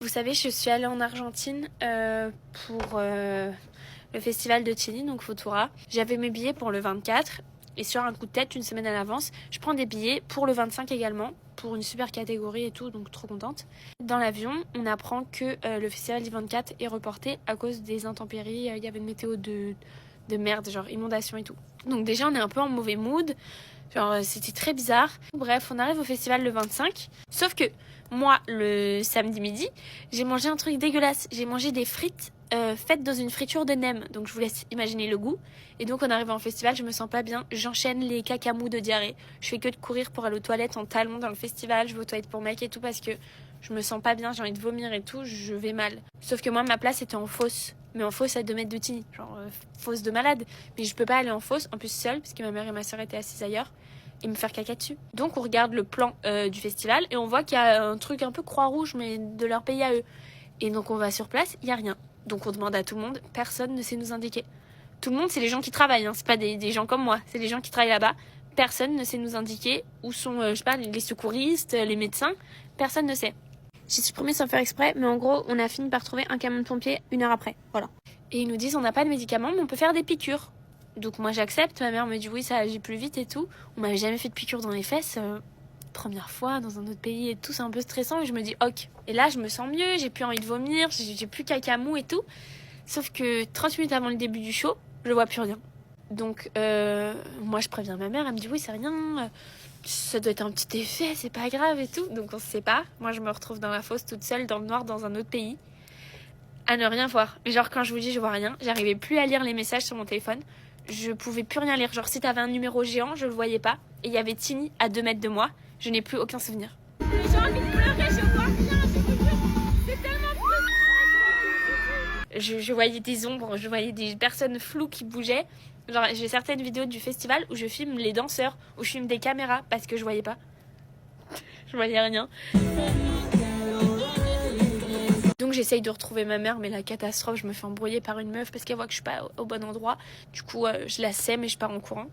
Vous savez, je suis allée en Argentine pour le festival de Chini, donc Futura. J'avais mes billets pour le 24 et sur un coup de tête, une semaine à l'avance, je prends des billets pour le 25 également, pour une super catégorie et tout, donc trop contente. Dans l'avion, on apprend que le festival du 24 est reporté à cause des intempéries. Il y avait une météo de merde, genre inondation et tout. Donc déjà, on est un peu en mauvais mood. Genre, c'était très bizarre. Bref, on arrive au festival le 25. Sauf que moi, le samedi midi, j'ai mangé un truc dégueulasse. J'ai mangé des frites faites dans une friture de nem. Donc, je vous laisse imaginer le goût. Et donc, on arrive en festival, je me sens pas bien. J'enchaîne les cacamous de diarrhée. Je fais que de courir pour aller aux toilettes en talons dans le festival. Je vais aux toilettes pour mec et tout parce que je me sens pas bien. J'ai envie de vomir et tout. Je vais mal. Sauf que moi, ma place était en fosse. Mais en fosse à 2 mètres de Tigny. Genre, fosse de malade. Mais je peux pas aller en fosse. En plus, seule, parce que ma mère et ma soeur étaient assises ailleurs. Et me faire caca dessus. Donc on regarde le plan du festival et on voit qu'il y a un truc un peu Croix-Rouge mais de leur pays à eux. Et donc on va sur place, il n'y a rien. Donc on demande à tout le monde, personne ne sait nous indiquer. Tout le monde, c'est les gens qui travaillent, hein. C'est pas des gens comme moi, c'est les gens qui travaillent là-bas. Personne ne sait nous indiquer où sont, je sais pas, les secouristes, les médecins. Personne ne sait. J'ai supprimé sans faire exprès, mais en gros, on a fini par trouver un camion de pompiers 1 heure après. Voilà. Et ils nous disent, on n'a pas de médicaments, mais on peut faire des piqûres. Donc moi j'accepte, ma mère me dit oui ça agit plus vite et tout. On m'avait jamais fait de piqûre dans les fesses, première fois dans un autre pays et tout, c'est un peu stressant et je me dis ok. Et là je me sens mieux, j'ai plus envie de vomir, j'ai plus cacamou et tout. Sauf que 30 minutes avant le début du show, je vois plus rien. Donc moi je préviens ma mère, elle me dit oui c'est rien, ça doit être un petit effet, c'est pas grave et tout. Donc on se sépare, moi je me retrouve dans la fosse toute seule dans le noir dans un autre pays. À ne rien voir. Genre quand je vous dis je vois rien, j'arrivais plus à lire les messages sur mon téléphone. Je pouvais plus rien lire. Genre si t'avais un numéro géant, je le voyais pas. Et il y avait Tini à 2 mètres de moi. Je n'ai plus aucun souvenir. J'ai envie de pleurer, je vois rien, je vous jure. C'est tellement Je voyais des ombres, je voyais des personnes floues qui bougeaient. Genre j'ai certaines vidéos du festival où je filme les danseurs, où je filme des caméras parce que je voyais pas. Je voyais rien. Donc j'essaye de retrouver ma mère, mais la catastrophe, je me fais embrouiller par une meuf parce qu'elle voit que je suis pas au bon endroit. Du coup, je la sème et je pars en courant.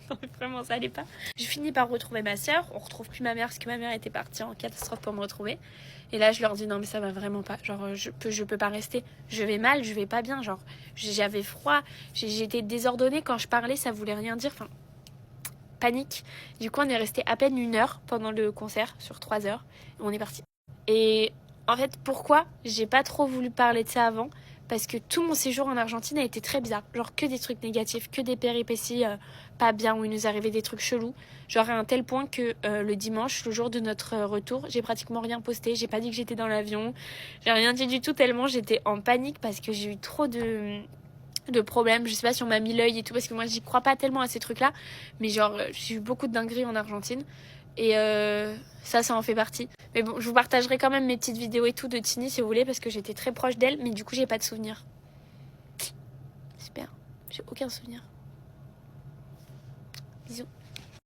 Non, vraiment, ça allait pas. Je finis par retrouver ma soeur. On retrouve plus ma mère parce que ma mère était partie en catastrophe pour me retrouver. Et là, je leur dis non, mais ça va vraiment pas. Genre, je peux pas rester. Je vais mal, je vais pas bien. Genre, j'avais froid, j'étais désordonnée. Quand je parlais, ça voulait rien dire. Enfin, panique. Du coup, on est resté à peine 1 heure pendant le concert sur 3 heures. Et on est parti. Et en fait, pourquoi j'ai pas trop voulu parler de ça avant? Parce que tout mon séjour en Argentine a été très bizarre. Genre que des trucs négatifs, que des péripéties pas bien, où il nous arrivait des trucs chelous. Genre à un tel point que le dimanche, le jour de notre retour, j'ai pratiquement rien posté. J'ai pas dit que j'étais dans l'avion. J'ai rien dit du tout tellement j'étais en panique parce que j'ai eu trop de problèmes. Je sais pas si on m'a mis l'œil et tout parce que moi j'y crois pas tellement à ces trucs-là. Mais genre j'ai eu beaucoup de dingueries en Argentine. Et ça en fait partie. Mais bon, je vous partagerai quand même mes petites vidéos et tout de Tini si vous voulez parce que j'étais très proche d'elle, mais du coup j'ai pas de souvenir. Super, j'ai aucun souvenir. Bisous.